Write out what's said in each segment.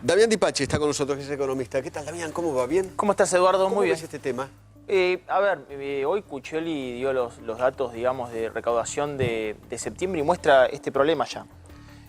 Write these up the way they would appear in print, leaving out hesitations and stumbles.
Damián Dipachi está con nosotros, que es economista. ¿Qué tal, Damián? ¿Cómo va? ¿Bien? ¿Cómo estás, Eduardo? ¿Cómo Muy bien. ves este tema? Hoy Cuccioli dio los datos, digamos, de recaudación de septiembre y muestra este problema ya.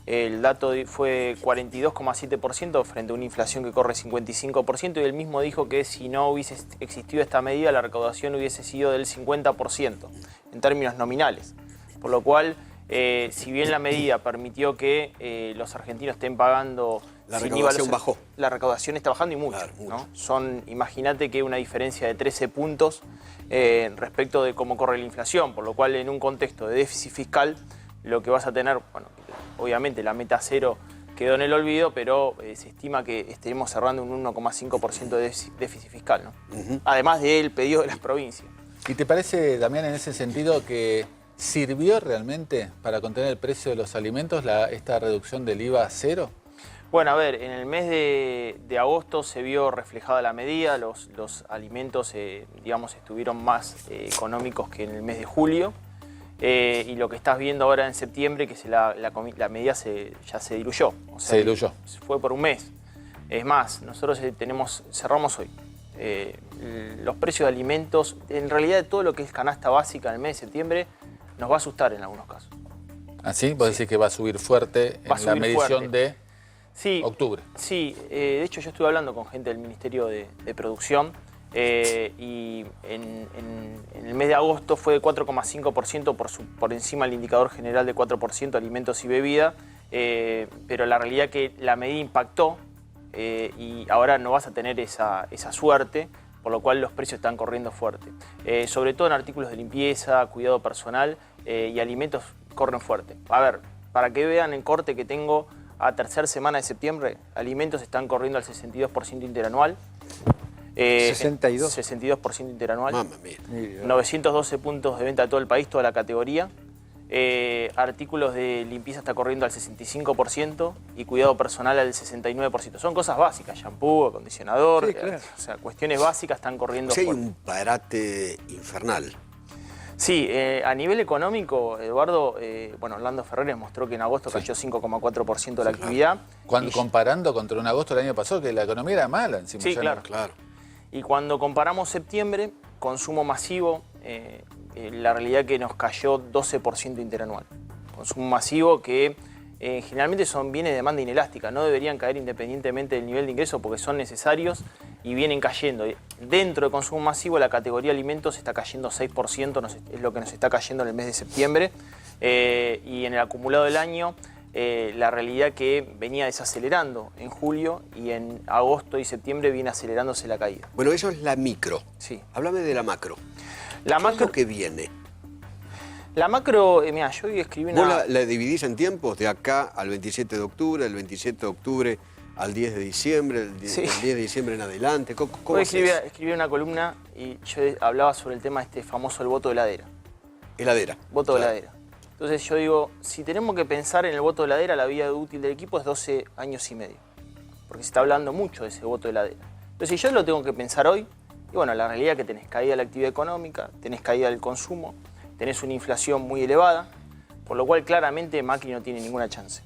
El dato fue 42,7% frente a una inflación que corre 55% y él mismo dijo que si no hubiese existido esta medida, la recaudación hubiese sido del 50% en términos nominales. Por lo cual, si bien la medida permitió que los argentinos estén pagando... La recaudación bajó. La recaudación está bajando y mucho, claro, mucho. ¿no? Imagínate que una diferencia de 13 puntos respecto de cómo corre la inflación, por lo cual en un contexto de déficit fiscal lo que vas a tener, bueno, obviamente la meta cero quedó en el olvido, pero se estima que estaremos cerrando un 1,5% de déficit fiscal, ¿no? Además del pedido de las provincias. ¿Y te parece, Damián, en ese sentido que sirvió realmente para contener el precio de los alimentos esta reducción del IVA a cero? Bueno, a ver, en el mes de agosto se vio reflejada la medida, los alimentos, digamos, estuvieron más económicos que en el mes de julio. Y lo que estás viendo ahora en septiembre, que la medida ya se diluyó. O sea, se diluyó. Fue por un mes. Es más, nosotros cerramos hoy. Los precios de alimentos, en realidad de todo lo que es canasta básica en el mes de septiembre, nos va a asustar en algunos casos. ¿Ah, sí? ¿Vos decís que va a subir fuerte en la medición de octubre? Sí, de hecho yo estuve hablando con gente del Ministerio de Producción y en el mes de agosto fue de 4,5% por encima del indicador general de 4% alimentos y bebida, pero la realidad es que la medida impactó y ahora no vas a tener esa suerte, por lo cual los precios están corriendo fuerte. Sobre todo en artículos de limpieza, cuidado personal y alimentos corren fuerte. A ver, para que vean en corte que tengo a tercera semana de septiembre, alimentos están corriendo al 62% interanual. 62% interanual. Mamma mía. 912 puntos de venta de todo el país, toda la categoría. Artículos de limpieza está corriendo al 65% y cuidado personal al 69%. Son cosas básicas, shampoo, acondicionador, sí, claro. O sea, cuestiones básicas están corriendo Sí, hay fuerte. un parate infernal. Sí, a nivel económico, Eduardo, bueno, Orlando Ferreres mostró que en agosto cayó 5,4% de la actividad. Comparando contra un agosto del año pasado, que la economía era mala encima. Sí, claro. Y cuando comparamos septiembre, consumo masivo, la realidad que nos cayó 12% interanual. Consumo masivo que generalmente son bienes de demanda inelástica, no deberían caer independientemente del nivel de ingreso porque son necesarios y vienen cayendo. Dentro de consumo masivo la categoría alimentos está cayendo 6%, es lo que nos está cayendo en el mes de septiembre. Y en el acumulado del año la realidad que venía desacelerando en julio y en agosto y septiembre viene acelerándose la caída. Bueno, eso es la micro. Sí. Háblame de la macro. La macro, ¿Qué es lo que viene? La macro, mira, yo hoy escribí una... ¿Vos la dividís en tiempos? De acá al 27 de octubre, del 27 de octubre al 10 de diciembre, del 10 de diciembre en adelante. ¿Cómo hoy escribí una columna y yo hablaba sobre el tema famoso del voto de heladera. Heladera. Voto de heladera. Entonces yo digo, si tenemos que pensar en el voto de heladera, la vida útil del equipo es 12 años y medio. Porque se está hablando mucho de ese voto de heladera. Entonces si yo lo tengo que pensar hoy, y bueno, la realidad es que tenés caída de la actividad económica, tenés caída del consumo, tenés una inflación muy elevada, por lo cual claramente Macri no tiene ninguna chance.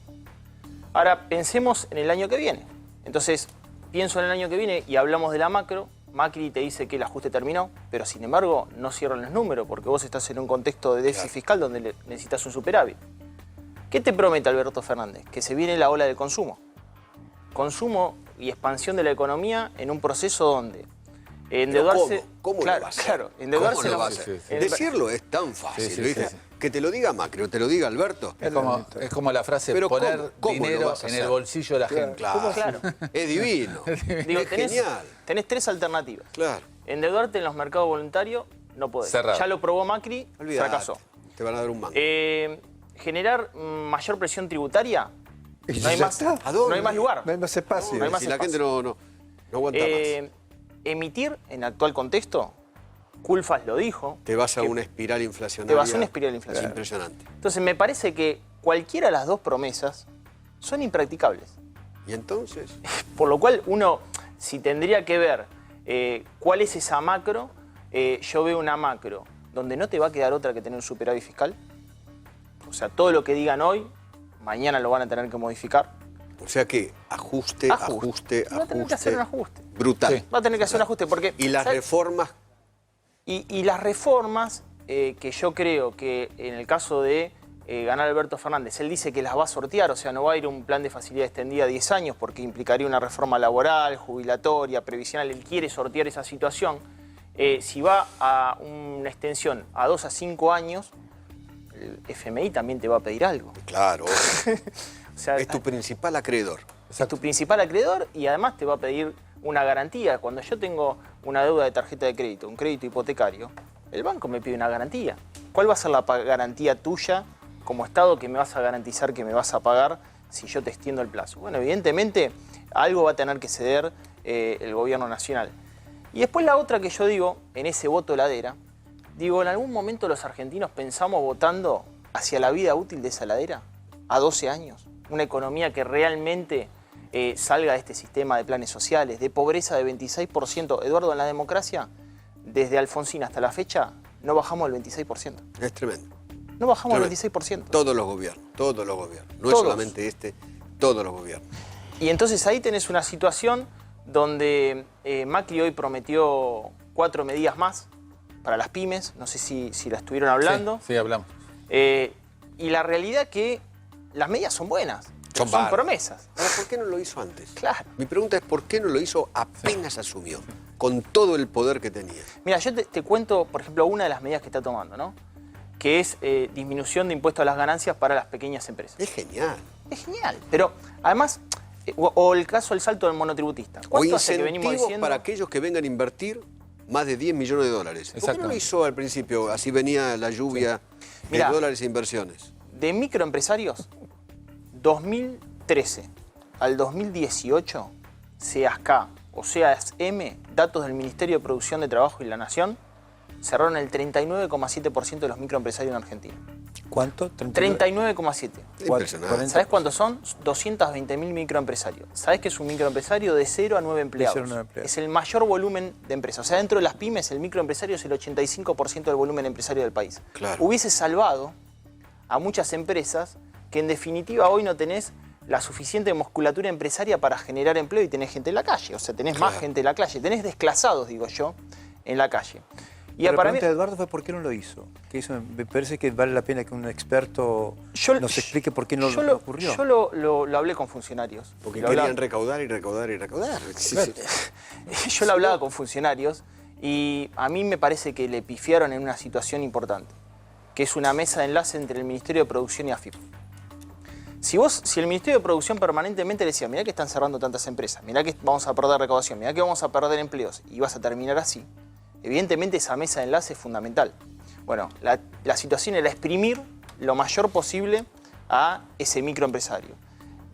Ahora pensemos en el año que viene. Entonces pienso en el año que viene y hablamos de la macro. Macri te dice que el ajuste terminó, pero sin embargo no cierran los números porque vos estás en un contexto de déficit fiscal donde necesitas un superávit. ¿Qué te promete Alberto Fernández? Que se viene la ola del consumo. Consumo y expansión de la economía en un proceso donde endeudarse... ¿Cómo claro, lo va a hacer? Claro, endeudarse... ¿Cómo lo va a hacer? Decirlo es tan fácil, ¿viste? Que te lo diga Macri o te lo diga Alberto. Es como la frase, pero poner ¿cómo dinero en el bolsillo de la gente. Claro. Es divino. Digo, es genial. Tenés tres alternativas. Claro. Endeudarte en los mercados voluntarios, no podés. Cerrado. Ya lo probó Macri, fracasó. Te van a dar un mango. Generar mayor presión tributaria, no hay más, ¿A dónde? no hay más lugar. No hay más espacio. No hay más si la espacio. gente no aguanta más. Emitir, en actual contexto, Culfas lo dijo. Te vas a una espiral inflacionaria. Te vas a una espiral inflacionaria. Es impresionante. Entonces me parece que cualquiera de las dos promesas son impracticables. ¿Y entonces? Por lo cual uno, si tendría que ver cuál es esa macro, yo veo una macro donde no te va a quedar otra que tener un superávit fiscal. O sea, todo lo que digan hoy, mañana lo van a tener que modificar. O sea que ajuste. Va a tener que hacer un ajuste. Brutal. Sí. Va a tener que hacer un ajuste porque... Y las ¿sabes? reformas. Y las reformas que yo creo que en el caso de ganar Alberto Fernández, él dice que las va a sortear, o sea, no va a ir un plan de facilidad extendida a 10 años porque implicaría una reforma laboral, jubilatoria, previsional, él quiere sortear esa situación. Si va a una extensión a 2 a 5 años, el FMI también te va a pedir algo. Claro. O sea, Es tu principal acreedor. es tu principal acreedor y además te va a pedir una garantía. Cuando yo tengo una deuda de tarjeta de crédito, un crédito hipotecario, el banco me pide una garantía. ¿Cuál va a ser la garantía tuya como Estado que me vas a garantizar que me vas a pagar si yo te extiendo el plazo? Bueno, evidentemente algo va a tener que ceder el gobierno nacional. Y después la otra que yo digo, en ese voto heladera, digo, ¿en algún momento los argentinos pensamos votando hacia la vida útil de esa heladera? A 12 años. Una economía que realmente salga de este sistema de planes sociales, de pobreza de 26%. Eduardo, en la democracia, desde Alfonsín hasta la fecha, no bajamos el 26%. Es tremendo. No bajamos el Tremendo. 26%. Todos los gobiernos. No Todos. es solamente este, todos los gobiernos. Y entonces ahí tenés una situación donde Macri hoy prometió 4 medidas más para las pymes. No sé si la estuvieron hablando. Sí, hablamos. Y la realidad que las medidas son buenas. Son bárbaras. promesas. Ahora, ¿por qué no lo hizo antes? Claro. Mi pregunta es ¿por qué no lo hizo apenas asumió? Con todo el poder que tenía. Mira, yo te cuento, por ejemplo, una de las medidas que está tomando, ¿no? Que es disminución de impuestos a las ganancias para las pequeñas empresas. Es genial. Es genial. Pero además, o el caso del salto del monotributista. O ¿Cuánto hace que venimos incentivos diciendo? para aquellos que vengan a invertir más de 10 millones de dólares. ¿Por qué no lo Exactamente. hizo al principio? Así venía la lluvia Mirá. de dólares e inversiones. De microempresarios, 2013 al 2018, SEASCA o SEASM, datos del Ministerio de Producción de Trabajo y la Nación, cerraron el 39,7% de los microempresarios en Argentina. ¿Cuánto? 39,7%. Impresionante. ¿Sabés cuántos son? 220.000 microempresarios. ¿Sabés qué es un microempresario? De 0 a 9 empleados. 0 a 9 empleados. Es el mayor volumen de empresas. O sea, dentro de las pymes, el microempresario es el 85% del volumen empresario del país. Claro. Hubiese salvado a muchas empresas que en definitiva hoy no tenés la suficiente musculatura empresaria para generar empleo y tenés gente en la calle. O sea, tenés más gente en la calle. Tenés desclasados, digo yo, en la calle. Y Pero la para mí, pregunta de Eduardo fue por qué no lo hizo. Que eso me parece que vale la pena que un experto nos explique por qué no lo ocurrió. Yo lo hablé con funcionarios. Porque Lo querían hablaba- recaudar y recaudar y recaudar. Sí, Claro. sí. Yo lo hablaba con funcionarios y a mí me parece que le pifiaron en una situación importante, que es una mesa de enlace entre el Ministerio de Producción y AFIP. Si el Ministerio de Producción permanentemente le decía, mirá que están cerrando tantas empresas, mirá que vamos a perder recaudación, mirá que vamos a perder empleos, y vas a terminar así, evidentemente esa mesa de enlace es fundamental. Bueno, la situación era exprimir lo mayor posible a ese microempresario.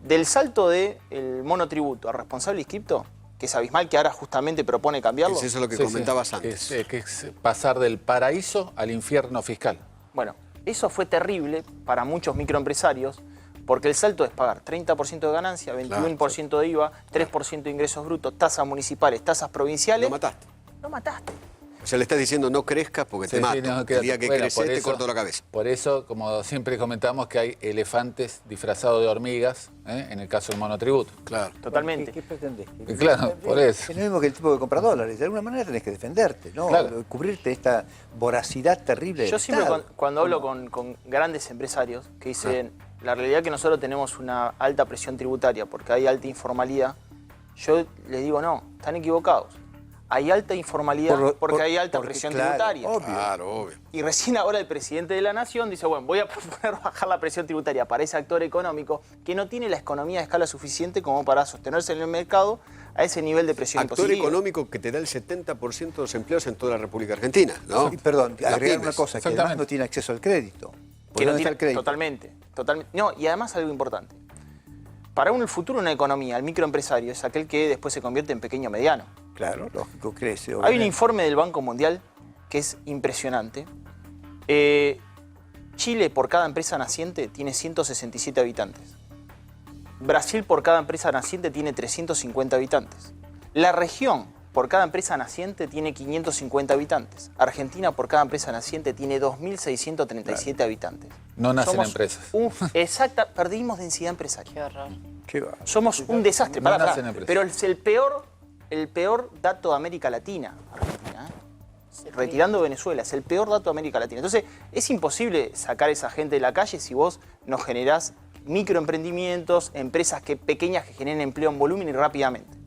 Del salto del monotributo a responsable inscripto, que es abismal, que ahora justamente propone cambiarlo. Es eso lo que Sí, sí. comentabas antes. Que es pasar del paraíso al infierno fiscal. Bueno, eso fue terrible para muchos microempresarios, porque el salto es pagar 30% de ganancia, 21% de IVA, 3% de ingresos brutos, tasas municipales, tasas provinciales. Lo mataste. Lo mataste. O sea, le estás diciendo no crezcas porque te mato. no, El quédate. día que Bueno, creces por te eso- corto la cabeza. Por eso, como siempre comentamos, que hay elefantes disfrazados de hormigas, en el caso del monotributo. Claro. Totalmente. ¿Qué pretendés? Claro, por eso. Es lo mismo que el tipo que compra dólares. De alguna manera tenés que defenderte, ¿no? Claro. Cubrirte esta voracidad terrible. Yo del siempre Estado. cuando hablo con grandes empresarios que dicen, la realidad es que nosotros tenemos una alta presión tributaria porque hay alta informalidad, yo les digo, no, están equivocados. Hay alta informalidad porque hay alta presión claro, tributaria. obvio. Claro, obvio. Y recién ahora el presidente de la Nación dice, bueno, voy a proponer bajar la presión tributaria para ese actor económico que no tiene la economía de escala suficiente como para sostenerse en el mercado a ese nivel de presión Actor impositiva. económico que te da el 70% de los empleos en toda la República Argentina, ¿no? Y perdón, Las agregar pymes. una cosa, que además Exactamente. no tiene acceso al crédito. ¿Por Que no dónde tiene, está el crédito? totalmente. No, y además algo importante. Para el futuro de una economía, el microempresario es aquel que después se convierte en pequeño o mediano. Claro, lógico, crece. Hay un obviamente. informe del Banco Mundial que es impresionante. Chile, por cada empresa naciente, tiene 167 habitantes. Brasil, por cada empresa naciente, tiene 350 habitantes. La región por cada empresa naciente tiene 550 habitantes. Argentina por cada empresa naciente tiene 2.637 habitantes. No nacen empresas. Perdimos densidad empresaria. Qué horror. Somos un desastre. No nacen empresas. Pero es el peor dato de América Latina, Argentina. Retirando Venezuela, es el peor dato de América Latina. Entonces, es imposible sacar a esa gente de la calle si vos no generás microemprendimientos, empresas pequeñas que generen empleo en volumen y rápidamente.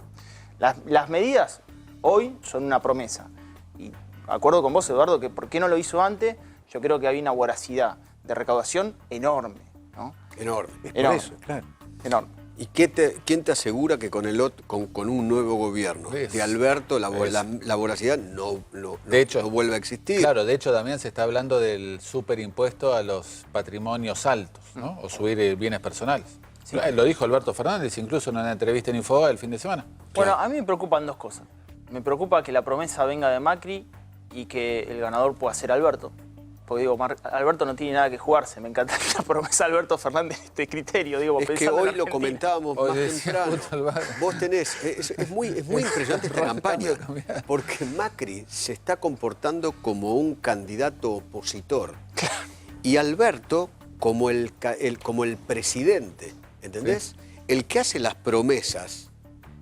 Las medidas hoy son una promesa. Y acuerdo con vos, Eduardo, que por qué no lo hizo antes, yo creo que había una voracidad de recaudación enorme, ¿no? Enorme. Es por eso, claro. Enorme. ¿Y quién te asegura que con un nuevo gobierno de Alberto la voracidad no vuelva a existir? Claro, de hecho, Damián, se está hablando del superimpuesto a los patrimonios altos, ¿no? O subir bienes personales. Sí. Lo dijo Alberto Fernández, incluso en una entrevista en Infobae el fin de semana. Bueno, a mí me preocupan dos cosas. Me preocupa que la promesa venga de Macri y que el ganador pueda ser Alberto. Porque digo, Alberto no tiene nada que jugarse. Me encanta la promesa de Alberto Fernández, este criterio. Digo, es que hoy lo comentábamos más temprano. Vos tenés, es muy impresionante esta campaña, porque Macri se está comportando como un candidato opositor y Alberto como el presidente, ¿entendés? Sí. El que hace las promesas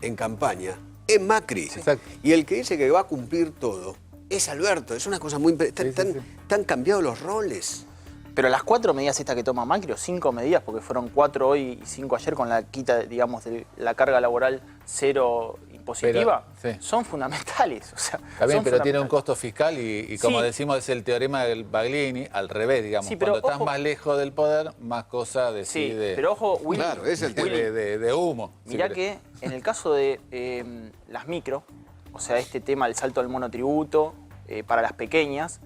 en campaña es Macri. Sí. Y el que dice que va a cumplir todo es Alberto. Es una cosa muy... Están cambiados los roles. Pero las 4 medidas estas que toma Macri, o 5 medidas, porque fueron 4 hoy y 5 ayer con la quita, digamos, de la carga laboral cero impositiva, son fundamentales. O sea, está bien, pero tiene un costo fiscal y como decimos, es el teorema del Baglini, al revés, digamos. Sí, pero cuando estás más lejos del poder, más cosas decide... Sí, pero ojo, Willy, claro, es el de humo. Mirá que en el caso de las o sea, este tema del salto al monotributo para las pequeñas,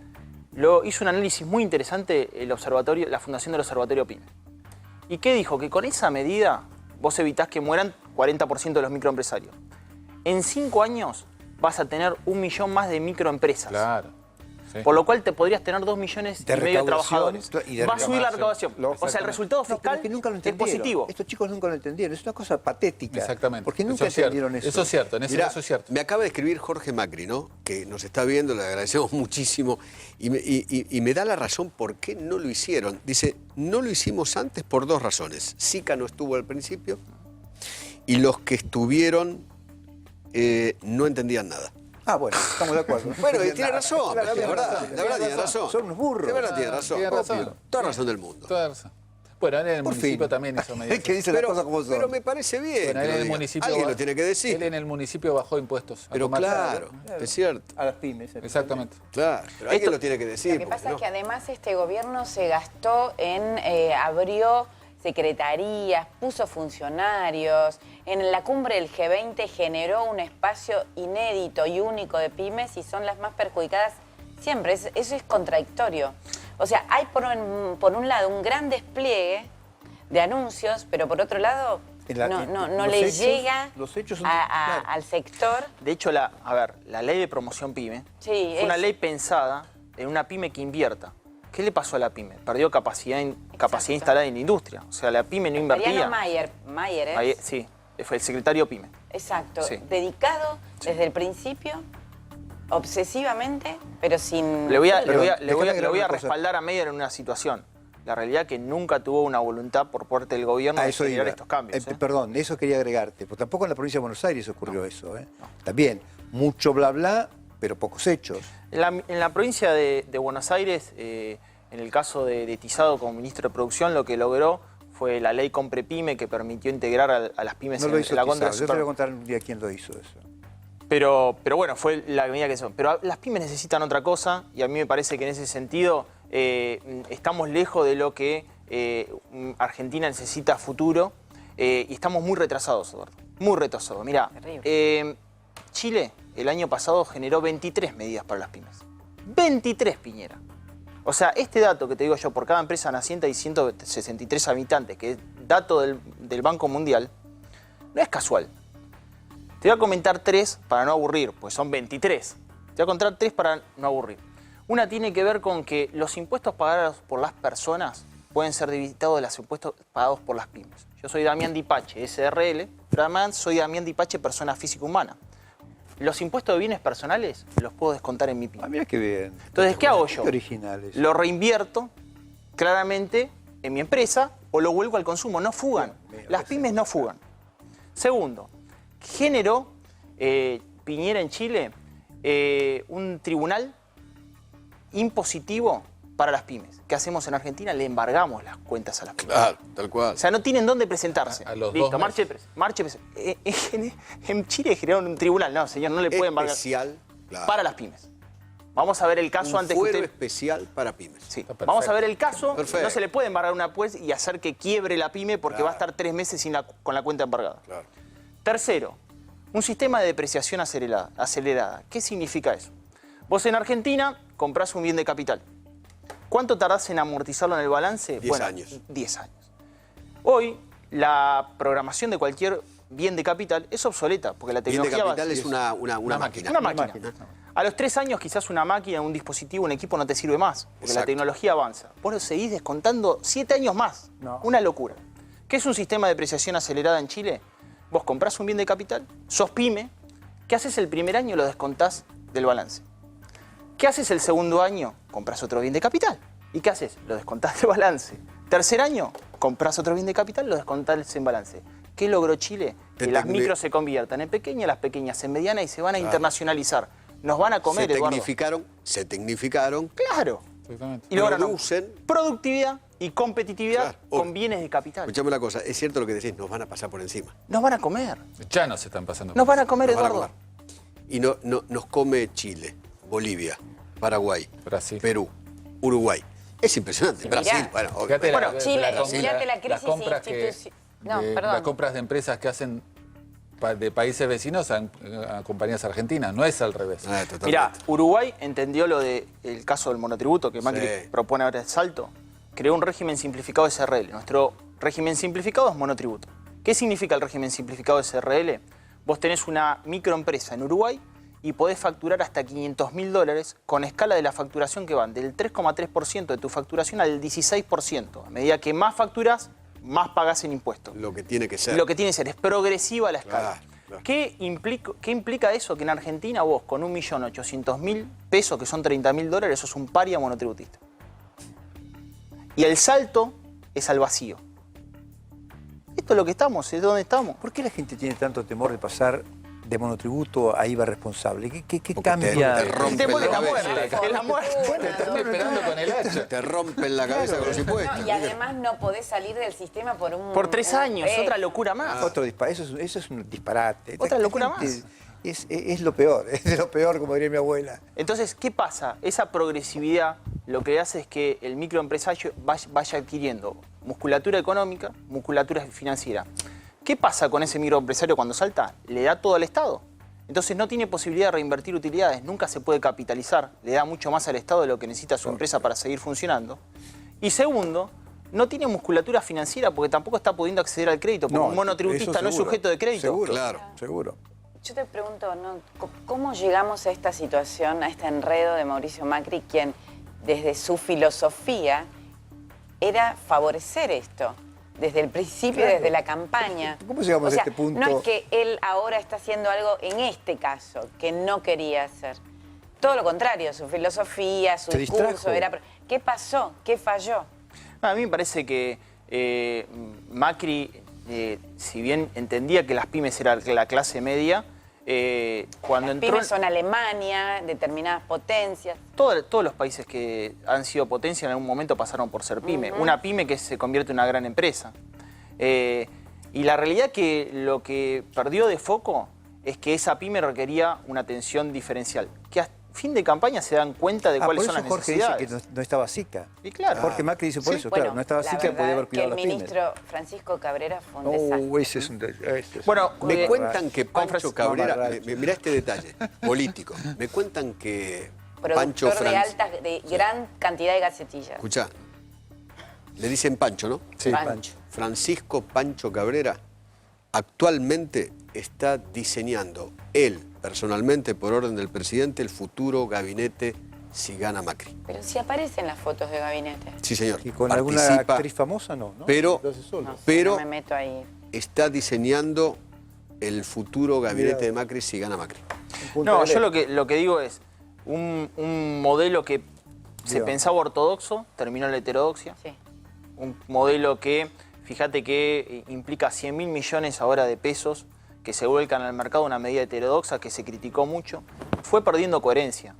hizo un análisis muy interesante la Fundación del Observatorio PYME. ¿Y qué dijo? Que con esa medida vos evitás que mueran 40% de los microempresarios. En 5 años vas a tener 1 millón más de microempresas. Claro. Sí. Por lo cual te podrías tener 2,5 millones de trabajadores. Va a subir la recaudación. O sea, el resultado fiscal es positivo. Estos chicos nunca lo entendieron. Es una cosa patética. Exactamente. Porque nunca entendieron eso. Eso es cierto. Mirá, eso es cierto. Me acaba de escribir Jorge Macri, ¿no? Que nos está viendo, le agradecemos muchísimo. Y me da la razón por qué no lo hicieron. Dice, no lo hicimos antes por 2 razones. Sica no estuvo al principio y los que estuvieron no entendían nada. Ah, bueno, estamos de acuerdo. Bueno, y tiene razón, la verdad tiene razón. Son unos burros. De verdad tiene razón. Toda razón del mundo. Toda razón. Bueno, él en el municipio también hizo medidas. Que dice las cosas como son. Pero me parece bien. Bueno, él en el municipio alguien lo tiene que decir. Él en el municipio bajó impuestos. Pero claro, es cierto. A las pymes. Exactamente. Claro, pero alguien lo tiene que decir. Lo que pasa es que además este gobierno se gastó en abrió secretarías, puso funcionarios. En la cumbre del G20 generó un espacio inédito y único de pymes y son las más perjudicadas siempre. Eso es contradictorio. O sea, hay por un lado un gran despliegue de anuncios, pero por otro lado no le llega al sector. De hecho, la ley de promoción PYME fue una ley pensada en una pyme que invierta. ¿Qué le pasó a la pyme? Perdió capacidad instalada en la industria. O sea, la pyme no invertía. Mayer, sí, fue el secretario PYME. Exacto. Sí. Dedicado desde el principio, obsesivamente, pero sin... Le voy a respaldar a Mayer en una situación. La realidad es que nunca tuvo una voluntad por parte del gobierno de generar estos cambios. Perdón, eso quería agregarte. Porque tampoco en la provincia de Buenos Aires ocurrió eso. No. También, mucho bla bla, pero pocos hechos. En la provincia de Buenos Aires, en el caso de Tizado como ministro de Producción, lo que logró fue la ley Compre Pyme, que permitió integrar a las pymes en la contra. Yo te voy a contar un día quién lo hizo eso. Pero bueno, fue la medida que son. Pero las pymes necesitan otra cosa y a mí me parece que en ese sentido estamos lejos de lo que Argentina necesita a futuro y estamos muy retrasados, Eduardo. Muy retrasados. Mirá, Chile el año pasado generó 23 medidas para las pymes. 23, Piñera. O sea, este dato que te digo yo, por cada empresa naciente hay 163 habitantes, que es dato del Banco Mundial, no es casual. Te voy a comentar 3 para no aburrir, pues son 23. Te voy a contar 3 para no aburrir. Una tiene que ver con que los impuestos pagados por las personas pueden ser debitados de los impuestos pagados por las pymes. Yo soy Damián Dipache, SRL, pero además soy Damián Dipache, persona física humana. los impuestos de bienes personales los puedo descontar en mi pyme. Ah, mira qué bien. Entonces, ¿qué hago yo? Qué originales. Lo reinvierto claramente en mi empresa o lo vuelvo al consumo. No fugan. Las pymes no fugan. Segundo, generó Piñera en Chile un tribunal impositivo para las pymes. ¿Qué hacemos en Argentina? Le embargamos las cuentas a las pymes. Claro, tal cual. O sea, no tienen dónde presentarse. A los Listo, 2 meses. marche. En Chile generaron un tribunal. No, señor, no le pueden embargar. Especial, claro. Para las pymes. Vamos a ver el caso Un antes que fuero usted... especial para pymes. Sí. Está perfecto. Vamos a ver el caso. Perfecto. No se le puede embargar una juez y hacer que quiebre la pyme porque va a estar 3 meses con la cuenta embargada. Claro. Tercero, un sistema de depreciación acelerada. ¿Qué significa eso? Vos en Argentina comprás un bien de capital. ¿Cuánto tardás en amortizarlo en el balance? 10 años. 10 años. Hoy, la programación de cualquier bien de capital es obsoleta, porque la Bien de tecnología capital es una máquina. Una máquina. A los 3 años quizás una máquina, un dispositivo, un equipo no te sirve más, porque la Exacto. tecnología avanza. Vos lo seguís descontando 7 años más. No. Una locura. ¿Qué es un sistema de depreciación acelerada en Chile? Vos comprás un bien de capital, sos pyme, ¿qué haces el primer año? Lo descontás del balance. ¿Qué haces el segundo año? Compras otro bien de capital. ¿Y qué haces? Lo descontás del balance. Tercer año, compras otro bien de capital, lo descontás en balance. ¿Qué logró Chile? Que las micros se conviertan en pequeñas, las pequeñas en medianas y se van a internacionalizar. Nos van a comer, Eduardo. Se tecnificaron. Claro. Exactamente. Y logran Producen. productividad y competitividad Claro. con bienes de capital. Escuchame una cosa, es cierto lo que decís, nos van a pasar por encima. Nos van a comer. Ya no se están pasando. Nos van a comer, Nos van a Eduardo. comer. Y nos come Chile, Bolivia, Paraguay, Brasil. Perú, Uruguay. Es impresionante. Sí, Brasil, mirá. bueno, obvio. Fíjate Bueno, Chile, compra- fíjate la crisis las compras No, perdón. las compras de empresas que hacen de países vecinos a compañías argentinas, no es al revés. Totalmente. Mirá, Uruguay entendió lo del caso del monotributo que Macri Sí. propone ahora el salto. Creó un régimen simplificado de SRL. Nuestro régimen simplificado es monotributo. ¿Qué significa el régimen simplificado de SRL? Vos tenés una microempresa en Uruguay y podés facturar hasta $500.000 con escala de la facturación que van del 3,3% de tu facturación al 16%. A medida que más facturas, más pagás en impuestos. Lo que tiene que ser. Lo que tiene que ser es progresiva la escala. Claro. ¿Qué implica eso? Que en Argentina vos con 1.800.000 pesos, que son $30.000, sos un paria monotributista. Y el salto es al vacío. Esto es lo que estamos, es donde estamos. ¿Por qué la gente tiene tanto temor de pasar de monotributo a IVA responsable? ¿Qué Porque cambia? te rompe El temor la es la cabeza. muerte. Es la muerte. Te están esperando con el hacha. Te rompen la cabeza con los impuestos. No, y además no podés salir del sistema Por 3 años, otra locura más. Otro disparate. Eso es un disparate. Otra La locura gente más. Es lo peor, es de lo peor, como diría mi abuela. Entonces, ¿qué pasa? Esa progresividad lo que hace es que el microempresario vaya adquiriendo musculatura económica, musculatura financiera. ¿Qué pasa con ese microempresario cuando salta? Le da todo al Estado. Entonces no tiene posibilidad de reinvertir utilidades, nunca se puede capitalizar, le da mucho más al Estado de lo que necesita su empresa para seguir funcionando. Y segundo, no tiene musculatura financiera porque tampoco está pudiendo acceder al crédito, porque un monotributista eso no es seguro, sujeto de crédito. Seguro, Claro. seguro. Yo te pregunto, ¿no? ¿Cómo llegamos a esta situación, a este enredo de Mauricio Macri, quien desde su filosofía era favorecer esto? Desde el principio, Claro. desde la campaña. ¿Cómo llegamos O sea, a este punto? No es que él ahora está haciendo algo en este caso que no quería hacer. Todo lo contrario, su filosofía, su Se discurso distrajo. era... ¿Qué pasó? ¿Qué falló? A mí me parece que Macri, si bien entendía que las pymes eran la clase media, cuando Las entró... pymes son Alemania, determinadas potencias. Todos los países que han sido potencia en algún momento pasaron por ser pyme. Una pyme que se convierte en una gran empresa. Y la realidad que lo que perdió de foco es que esa pyme requería una atención diferencial. Que a fin de campaña se dan cuenta de cuáles por son eso las Jorge necesidades. dice que no estaba SICA. Y claro. Jorge Macri dice por eso, Bueno, claro, no estaba la SICA, verdad podía haber que cuidado el a las pymes. ministro Francisco Cabrera fue un desastre. Oh, ese es un... Bueno, Me Eh, cuentan que Pancho Fran- Cabrera, Mamarracho. mirá este detalle, político. Me cuentan que Productor Pancho de altas, de gran cantidad de gacetillas. Escuchá, le dicen Pancho, ¿no? Sí, Pancho. Francisco Pancho Cabrera actualmente está diseñando él, personalmente, por orden del presidente, el futuro gabinete si gana Macri. Pero si aparecen las fotos de gabinete. Sí, señor. ¿Y con alguna Participa, actriz famosa no? pero- Lo hace solo. No sé, Pero- no me meto ahí. está diseñando el futuro gabinete Mirá. de Macri si gana Macri. No, yo lo que digo es un modelo que se pensaba ortodoxo, terminó en la heterodoxia. Sí. Un modelo que, fíjate que implica 100.000 millones ahora de pesos que se vuelcan al mercado, una medida heterodoxa que se criticó mucho. Fue perdiendo coherencia.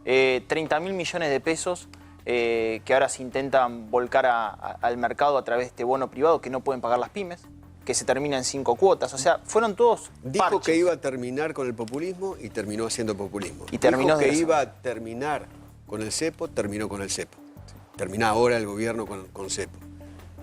30.000 millones de pesos que ahora se intentan volcar al mercado a través de este bono privado que no pueden pagar las pymes, que se termina en 5 cuotas. O sea, fueron todos Dijo parches. que iba a terminar con el populismo y terminó haciendo populismo. Y terminó Dijo que iba a terminar con el cepo, terminó con el cepo. Termina ahora el gobierno con cepo.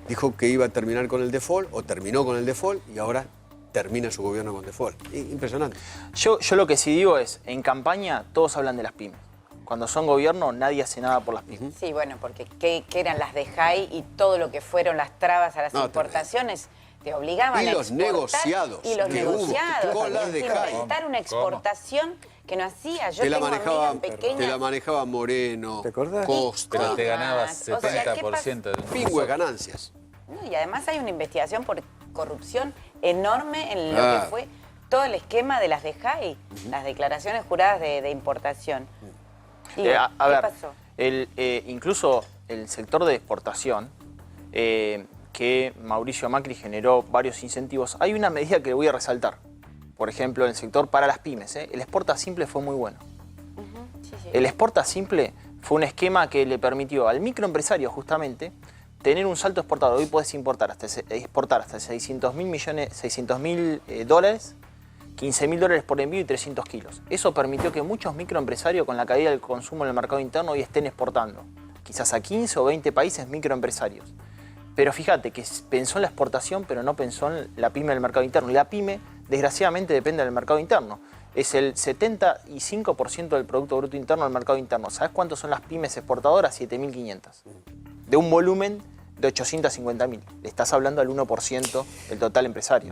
Dijo que iba a terminar con el default o terminó con el default y ahora termina su gobierno con default. Impresionante. Yo lo que sí digo es, en campaña todos hablan de las pymes. Cuando son gobierno nadie hace nada por las pymes. Sí, bueno, porque ¿qué eran las de JAI y todo lo que fueron las trabas a las importaciones? Te obligaban a exportar. Negociados y los que negociados. hubo con las de JAI. Inventar una exportación que no hacía. Yo tengo amigas pequeñas. Te la manejaba Moreno, ¿Te acordás? Costa. Pero te ganabas O sea, 70% de Pingües ganancias. No, y además hay una investigación por corrupción enorme en lo que fue todo el esquema de las de JAI, las declaraciones juradas de importación. Digo, A ver, ¿qué pasó? incluso el sector de exportación, que Mauricio Macri generó varios incentivos, hay una medida que voy a resaltar. Por ejemplo, en el sector para las pymes, el Exporta Simple fue muy bueno. Sí, sí. El Exporta Simple fue un esquema que le permitió al microempresario justamente tener un salto exportador. Hoy podés exportar hasta 600.000 dólares, 15.000 dólares por envío y 300 kilos. Eso permitió que muchos microempresarios con la caída del consumo en el mercado interno hoy estén exportando. Quizás a 15 o 20 países microempresarios. Pero fíjate que pensó en la exportación, pero no pensó en la pyme del mercado interno. Y la pyme, desgraciadamente, depende del mercado interno. Es el 75% del Producto Bruto Interno del mercado interno. ¿Sabes cuántos son las pymes exportadoras? 7.500. De un volumen de 850.000. Le estás hablando al 1% del total empresario.